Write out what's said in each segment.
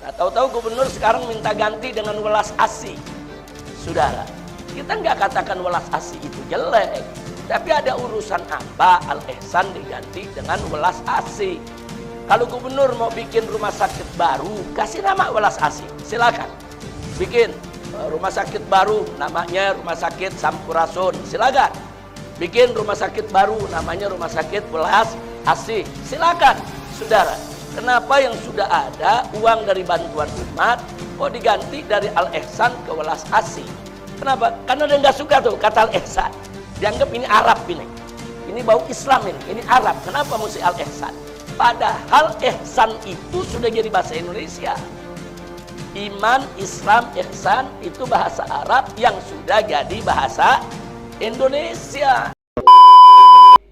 Nah, tahu-tahu gubernur sekarang minta ganti dengan welas asih. Saudara, kita nggak katakan welas asih itu jelek, tapi ada urusan apa Al-Ihsan diganti dengan welas asih. Kalau gubernur mau bikin rumah sakit baru, kasih nama welas asih, silakan. Bikin rumah sakit baru, namanya Rumah Sakit Sampurasun, silakan. Bikin rumah sakit baru, namanya Rumah Sakit Welas Asih, silakan. Saudara, kenapa yang sudah ada uang dari bantuan umat kok diganti dari Al-Ihsan ke Welas Asih? Kenapa? Karena dia nggak suka tuh kata Al-Ihsan. Dianggap ini Arab ini. Ini bau Islam ini Arab. Kenapa mesti Al-Ihsan? Padahal ihsan itu sudah jadi bahasa Indonesia. Iman, Islam, ihsan itu bahasa Arab yang sudah jadi bahasa Indonesia.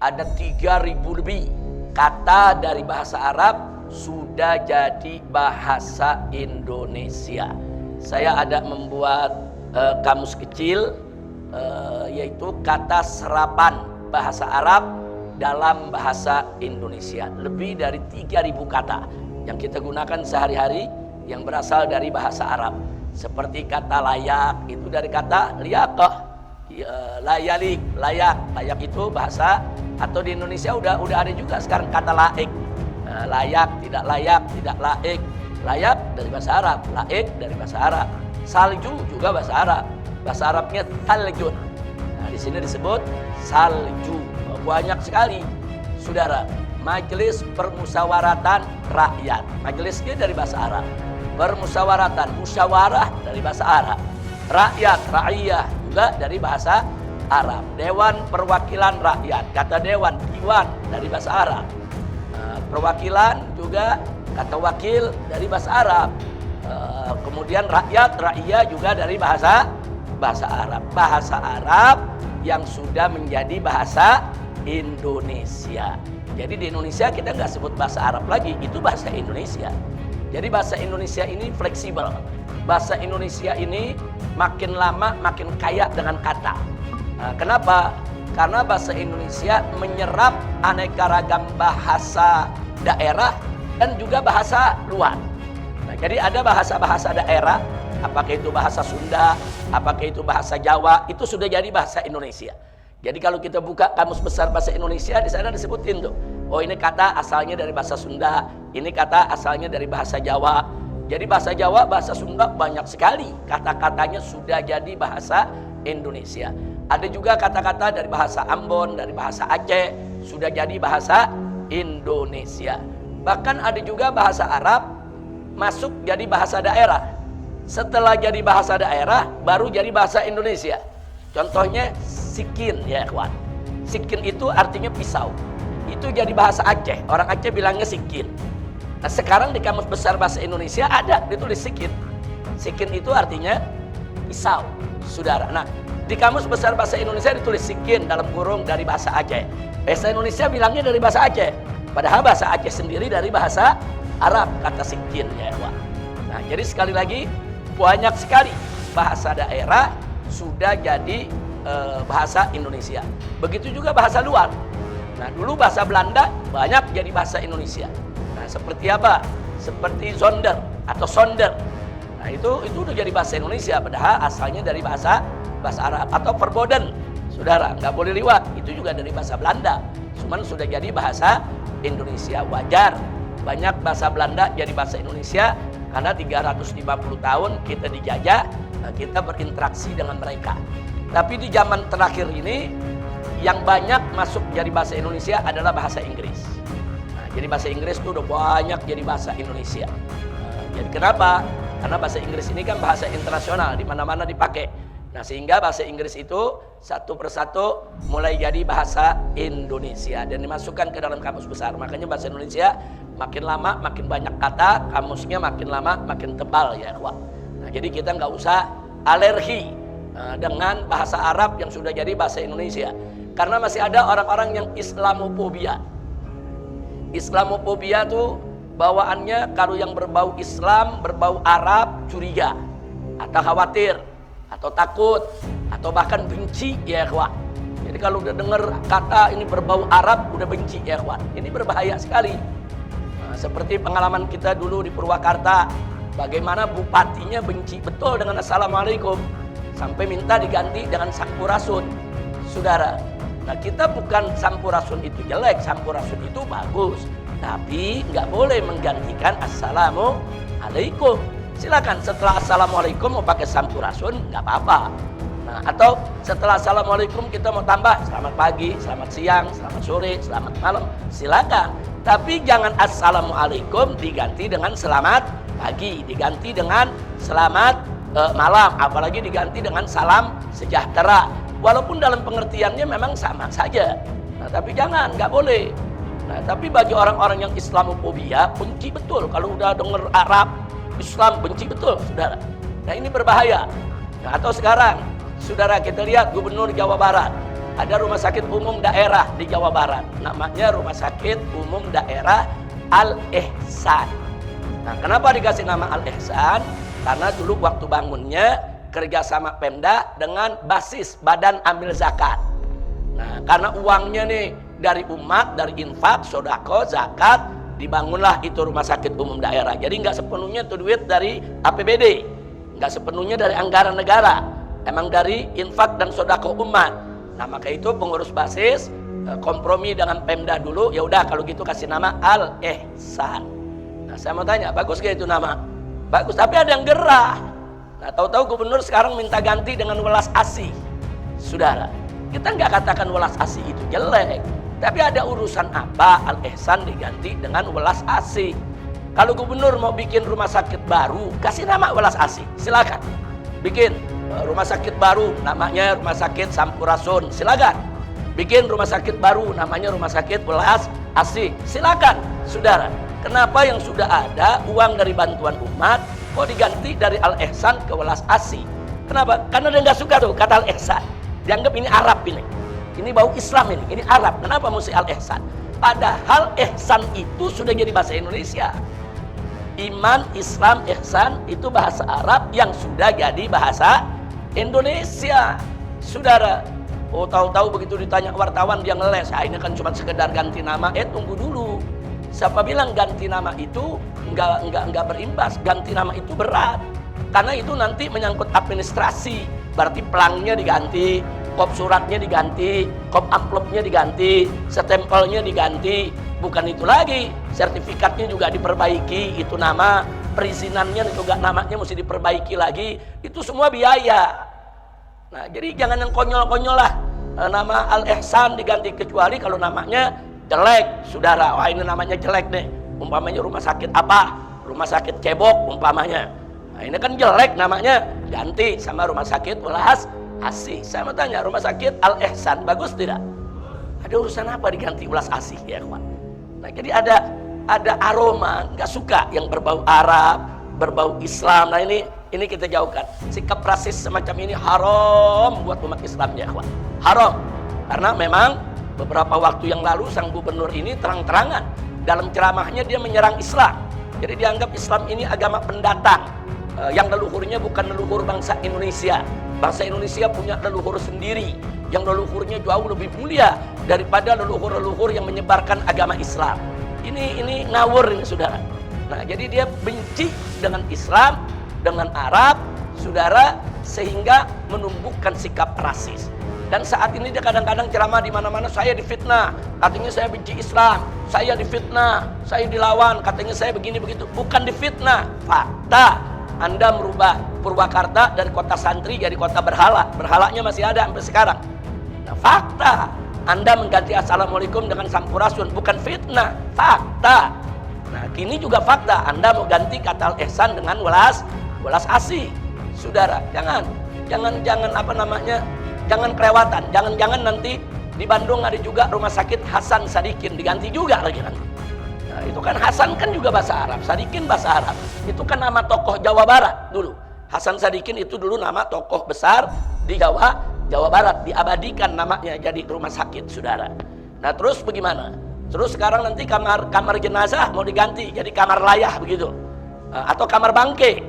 Ada 3.000 lebih kata dari bahasa Arab sudah jadi bahasa Indonesia. Saya ada membuat kamus kecil, yaitu kata serapan bahasa Arab dalam bahasa Indonesia. Lebih dari 3.000 kata yang kita gunakan sehari-hari yang berasal dari bahasa Arab. Seperti kata layak, itu dari kata liyaqah. Layalik, layak. Layak itu bahasa, atau di Indonesia udah ada juga sekarang kata laik. Layak, tidak layak, tidak laik. Layak dari bahasa Arab, laik dari bahasa Arab. Salju juga bahasa Arab. Bahasa Arabnya saljun. Nah, di sini disebut salju. Banyak sekali, saudara. Majelis Permusyawaratan Rakyat. Majelisnya dari bahasa Arab. Permusyawaratan, musyawarah dari bahasa Arab. Rakyat, ra'iyah juga dari bahasa Arab. Dewan Perwakilan Rakyat, kata dewan, diwan dari bahasa Arab. Perwakilan juga kata wakil dari bahasa Arab. Kemudian rakyat, ra'iyah juga dari bahasa Arab. Bahasa Arab yang sudah menjadi bahasa Indonesia. Jadi di Indonesia kita nggak sebut bahasa Arab lagi, itu bahasa Indonesia. Jadi bahasa Indonesia ini fleksibel. Bahasa Indonesia ini makin lama makin kaya dengan kata. Kenapa? Karena bahasa Indonesia menyerap aneka ragam bahasa daerah dan juga bahasa luar. Nah, jadi ada bahasa-bahasa daerah, apakah itu bahasa Sunda, apakah itu bahasa Jawa, itu sudah jadi bahasa Indonesia. Jadi kalau kita buka kamus besar bahasa Indonesia, di sana disebutin tuh. Oh, ini kata asalnya dari bahasa Sunda, ini kata asalnya dari bahasa Jawa. Jadi bahasa Jawa, bahasa Sunda banyak sekali kata-katanya sudah jadi bahasa Indonesia. Ada juga kata-kata dari bahasa Ambon, dari bahasa Aceh, sudah jadi bahasa Indonesia. Bahkan ada juga bahasa Arab masuk jadi bahasa daerah. Setelah jadi bahasa daerah, baru jadi bahasa Indonesia. Contohnya sikin, ya kawan. Sikin itu artinya pisau. Itu jadi bahasa Aceh. Orang Aceh bilangnya sikin. Nah, sekarang di kamus besar bahasa Indonesia ada ditulis sikin. Sikin itu artinya pisau, saudara. Nah, di kamus besar bahasa Indonesia ditulis sikin dalam kurung dari bahasa Aceh. Bahasa Indonesia bilangnya dari bahasa Aceh. Padahal bahasa Aceh sendiri dari bahasa Arab, kata sikin, ya kawan. Nah, jadi sekali lagi banyak sekali bahasa daerah sudah jadi bahasa Indonesia. Begitu juga bahasa luar. Nah, dulu bahasa Belanda banyak jadi bahasa Indonesia. Nah, seperti apa? Seperti zonder atau sonder. Nah, itu udah jadi bahasa Indonesia, padahal asalnya dari bahasa Arab. Atau verboden, saudara, nggak boleh liwat, itu juga dari bahasa Belanda. Cuman sudah jadi bahasa Indonesia. Wajar banyak bahasa Belanda jadi bahasa Indonesia karena 350 tahun kita dijajah, kita berinteraksi dengan mereka. Tapi di zaman terakhir ini yang banyak masuk jadi bahasa Indonesia adalah bahasa Inggris. Nah, jadi bahasa Inggris itu udah banyak jadi bahasa Indonesia. Jadi kenapa? Karena bahasa Inggris ini kan bahasa internasional, di mana-mana dipakai. Nah, sehingga bahasa Inggris itu satu persatu mulai jadi bahasa Indonesia dan dimasukkan ke dalam kamus besar. Makanya bahasa Indonesia makin lama makin banyak kata, kamusnya makin lama makin tebal, ya kawan. Nah, jadi kita nggak usah alergi dengan bahasa Arab yang sudah jadi bahasa Indonesia. Karena masih ada orang-orang yang Islamofobia. Islamofobia itu bawaannya kalau yang berbau Islam, berbau Arab, curiga atau khawatir atau takut atau bahkan benci, ya kawan. Jadi kalau udah dengar kata ini berbau Arab, udah benci, ya kawan. Ini berbahaya sekali. Seperti pengalaman kita dulu di Purwakarta, Bagaimana bupatinya benci betul dengan assalamualaikum, sampai minta diganti dengan sampurasun. Saudara, nah kita bukan sampurasun itu jelek, sampurasun itu bagus, tapi nggak boleh menggantikan assalamualaikum. Silakan setelah assalamualaikum mau pakai sampurasun nggak apa-apa. Nah, atau setelah assalamualaikum kita mau tambah selamat pagi, selamat siang, selamat sore, selamat malam, silakan. Tapi jangan assalamualaikum diganti dengan selamat pagi, diganti dengan selamat malam, apalagi diganti dengan salam sejahtera. Walaupun dalam pengertiannya memang sama saja. Nah, tapi jangan, nggak boleh. Nah, tapi bagi orang-orang yang Islamofobia, benci betul kalau udah dengar Arab, Islam, benci betul, saudara. Nah, ini berbahaya. Nah, atau sekarang, saudara, kita lihat Gubernur Jawa Barat. Ada rumah sakit umum daerah di Jawa Barat. Namanya Rumah Sakit Umum Daerah Al-Ihsan. Nah, kenapa dikasih nama Al-Ihsan? Karena dulu waktu bangunnya kerjasama Pemda dengan basis Badan Amil Zakat. Nah, karena uangnya nih dari umat, dari infak, sodako, zakat, dibangunlah itu rumah sakit umum daerah. Jadi nggak sepenuhnya itu duit dari APBD, nggak sepenuhnya dari anggaran negara, emang dari infak dan sodako umat. Nah, maka itu pengurus basis kompromi dengan Pemda dulu. Ya udah kalau gitu kasih nama Al-Ihsan. Nah, saya mau tanya, bagus gak itu nama? Bagus, tapi ada yang gerah. Nah, tahu-tahu gubernur sekarang minta ganti dengan welas asih. Saudara, kita nggak katakan welas asih itu jelek, tapi ada urusan apa Al-Ihsan diganti dengan welas asih? Kalau gubernur mau bikin rumah sakit baru, kasih nama welas asih, silakan. Bikin rumah sakit baru, namanya Rumah Sakit Sampurasun, silakan. Bikin rumah sakit baru, namanya Rumah Sakit Welas Asih, silakan. Saudara, kenapa yang sudah ada uang dari bantuan umat kok diganti dari Al-Ihsan ke Welas Asih? Kenapa? Karena dia nggak suka tuh kata Al-Ihsan. Dianggap ini Arab ini bau Islam ini Arab. Kenapa mesti Al-Ihsan? Padahal ihsan itu sudah jadi bahasa Indonesia. Iman, Islam, ihsan itu bahasa Arab yang sudah jadi bahasa Indonesia. Saudara, oh tahu-tahu begitu ditanya wartawan dia ngeles, ini kan cuma sekedar ganti nama. Tunggu dulu. Siapa bilang ganti nama itu enggak berimbas? Ganti nama itu berat. Karena itu nanti menyangkut administrasi. Berarti pelangnya diganti, kop suratnya diganti, kop amplopnya diganti, stempelnya diganti. Bukan itu lagi, sertifikatnya juga diperbaiki, itu nama, perizinannya juga namanya mesti diperbaiki lagi. Itu semua biaya. Nah, jadi jangan yang konyol-konyol lah. Nama Al-Ihsan diganti, kecuali kalau namanya jelek, saudara. Wah, ini namanya jelek nih. Umpamanya rumah sakit apa? Rumah sakit cebok umpamanya. Nah, ini kan jelek namanya, ganti sama Rumah Sakit Welas Asih. Saya mau tanya, Rumah Sakit Al-Ihsan bagus tidak? Ada urusan apa diganti Welas Asih ya, kawan? Nah, jadi ada aroma, nggak suka yang berbau Arab, berbau Islam. Nah, ini kita jauhkan. Sikap rasis semacam ini haram buat umat Islam ya, kawan. Haram. Karena memang beberapa waktu yang lalu sang gubernur ini terang-terangan dalam ceramahnya dia menyerang Islam. Jadi dianggap Islam ini agama pendatang, yang leluhurnya bukan leluhur bangsa Indonesia. Bangsa Indonesia punya leluhur sendiri yang leluhurnya jauh lebih mulia daripada leluhur-leluhur yang menyebarkan agama Islam. Ini ngawur ini, saudara. Nah, jadi dia benci dengan Islam, dengan Arab, saudara, sehingga menumbuhkan sikap rasis. Dan saat ini dia kadang-kadang ceramah di mana-mana, saya difitnah, katanya saya benci Islam, saya difitnah, saya dilawan, katanya saya begini begitu. Bukan difitnah, fakta. Anda merubah Purwakarta dari kota santri jadi kota berhala. Berhalanya masih ada sampai sekarang. Nah, fakta. Anda mengganti assalamualaikum dengan sampurasun, bukan fitnah, fakta. Nah, kini juga fakta. Anda mau ganti kata Al-Ihsan dengan welas asih. Saudara, jangan apa namanya? Jangan kelewatan. Jangan nanti di Bandung ada juga Rumah Sakit Hasan Sadikin, diganti juga lagi nanti. Nah, itu kan Hasan kan juga bahasa Arab, Sadikin bahasa Arab. Itu kan nama tokoh Jawa Barat dulu. Hasan Sadikin itu dulu nama tokoh besar di Jawa Barat, diabadikan namanya jadi rumah sakit, saudara. Nah, terus bagaimana? Terus sekarang nanti kamar jenazah mau diganti jadi kamar layah begitu, atau kamar bangke.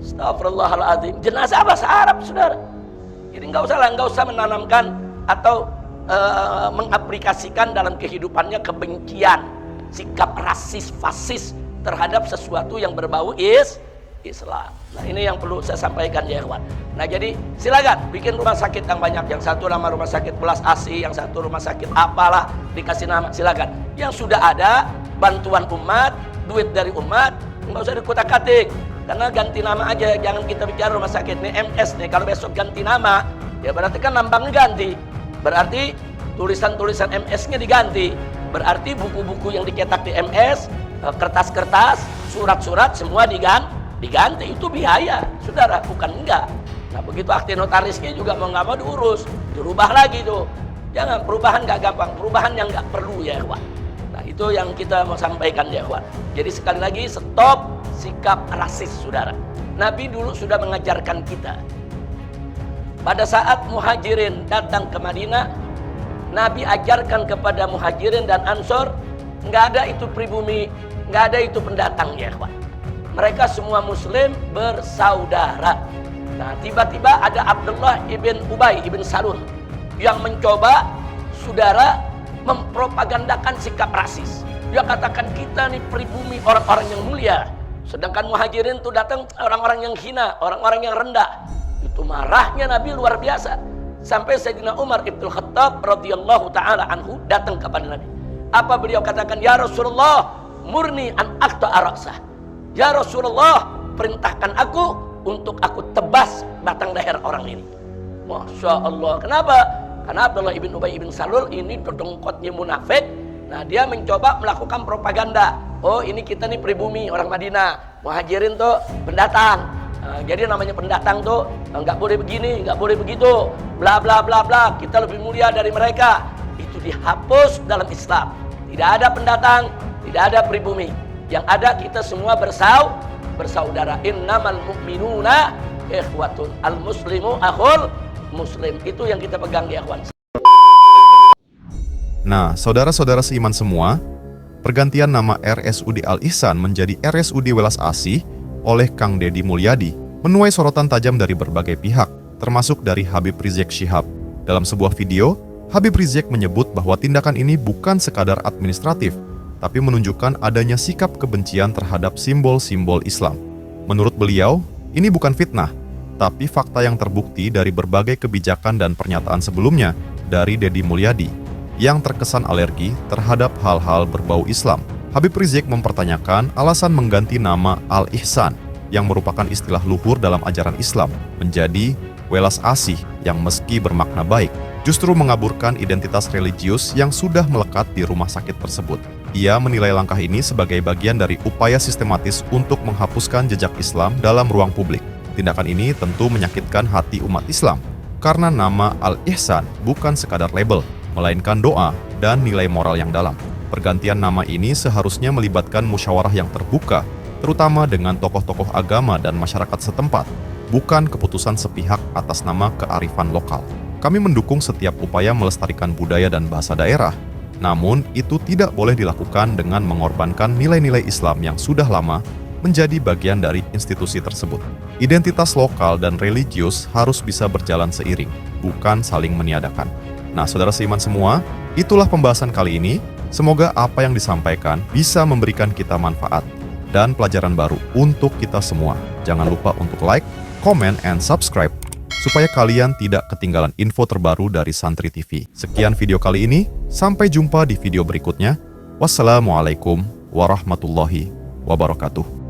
Astagfirullahaladzim, jenazah bahasa Arab, saudara. Jadi nggak usah menanamkan atau mengaplikasikan dalam kehidupannya kebencian, sikap rasis, fasis terhadap sesuatu yang berbau Islam. Nah, ini yang perlu saya sampaikan ya ikhwan. Nah, jadi silakan bikin rumah sakit yang banyak. Yang satu nama rumah sakit Welas Asih, yang satu rumah sakit apalah, dikasih nama, silakan. Yang sudah ada bantuan umat, duit dari umat, nggak usah dikutak-katik. Karena ganti nama aja, jangan kita bicara rumah sakit nih MS nih. Kalau besok ganti nama, ya berarti kan nambangnya ganti. Berarti tulisan-tulisan MS-nya diganti. Berarti buku-buku yang dicetak di MS, kertas-kertas, surat-surat semua diganti. Itu biaya, saudara, bukan enggak. Nah, begitu akte notarisnya juga mau nggak mau diurus, dirubah lagi tuh. Jangan, perubahan nggak gampang, perubahan yang nggak perlu ya ikhwan. Nah, itu yang kita mau sampaikan ya ikhwan. Jadi sekali lagi, stop sikap rasis, saudara. Nabi dulu sudah mengajarkan kita. Pada saat Muhajirin datang ke Madinah, Nabi ajarkan kepada Muhajirin dan Ansor, nggak ada itu pribumi, nggak ada itu pendatang ya ikhwan. Mereka semua muslim bersaudara. Nah, tiba-tiba ada Abdullah ibn Ubay ibn Salul yang mencoba, saudara, mempropagandakan sikap rasis. Dia katakan kita nih pribumi, orang-orang yang mulia. Sedangkan Muhajirin itu datang orang-orang yang hina, orang-orang yang rendah. Itu marahnya Nabi luar biasa. Sampai Sayyidina Umar ibn Khattab radhiyallahu ta'ala anhu datang kepada Nabi. Apa beliau katakan? Ya Rasulullah, murni an aqta arasah. Ya Rasulullah, perintahkan aku untuk aku tebas batang leher orang ini. Masya Allah. Kenapa? Karena Abdullah ibn Ubay ibn Salul ini dodongkotnya munafik. Nah, dia mencoba melakukan propaganda. Oh, ini kita nih pribumi, orang Madinah. Muhajirin tuh pendatang. Nah, jadi namanya pendatang tuh nggak boleh begini, nggak boleh begitu, bla bla bla bla. Kita lebih mulia dari mereka. Itu dihapus dalam Islam. Tidak ada pendatang, tidak ada pribumi. Yang ada kita semua bersaudara. Innamal mu'minuna ikhwatun. Al muslimu akhul muslim. Itu yang kita pegang ya ikhwan. Nah, saudara-saudara seiman semua, pergantian nama RSUD Al-Ihsan menjadi RSUD Welas Asih oleh Kang Deddy Mulyadi menuai sorotan tajam dari berbagai pihak, termasuk dari Habib Rizik Syihab. Dalam sebuah video, Habib Rizik menyebut bahwa tindakan ini bukan sekadar administratif, tapi menunjukkan adanya sikap kebencian terhadap simbol-simbol Islam. Menurut beliau, ini bukan fitnah, tapi fakta yang terbukti dari berbagai kebijakan dan pernyataan sebelumnya dari Deddy Mulyadi yang terkesan alergi terhadap hal-hal berbau Islam. Habib Rizik mempertanyakan alasan mengganti nama Al-Ihsan yang merupakan istilah luhur dalam ajaran Islam menjadi Welas Asih yang meski bermakna baik, justru mengaburkan identitas religius yang sudah melekat di rumah sakit tersebut. Ia menilai langkah ini sebagai bagian dari upaya sistematis untuk menghapuskan jejak Islam dalam ruang publik. Tindakan ini tentu menyakitkan hati umat Islam, karena nama Al-Ihsan bukan sekadar label, melainkan doa dan nilai moral yang dalam. Pergantian nama ini seharusnya melibatkan musyawarah yang terbuka, terutama dengan tokoh-tokoh agama dan masyarakat setempat, bukan keputusan sepihak atas nama kearifan lokal. Kami mendukung setiap upaya melestarikan budaya dan bahasa daerah, namun itu tidak boleh dilakukan dengan mengorbankan nilai-nilai Islam yang sudah lama menjadi bagian dari institusi tersebut. Identitas lokal dan religius harus bisa berjalan seiring, bukan saling meniadakan. Nah, saudara seiman semua, itulah pembahasan kali ini. Semoga apa yang disampaikan bisa memberikan kita manfaat dan pelajaran baru untuk kita semua. Jangan lupa untuk like, comment, and subscribe supaya kalian tidak ketinggalan info terbaru dari Santri TV. Sekian video kali ini, sampai jumpa di video berikutnya. Wassalamualaikum warahmatullahi wabarakatuh.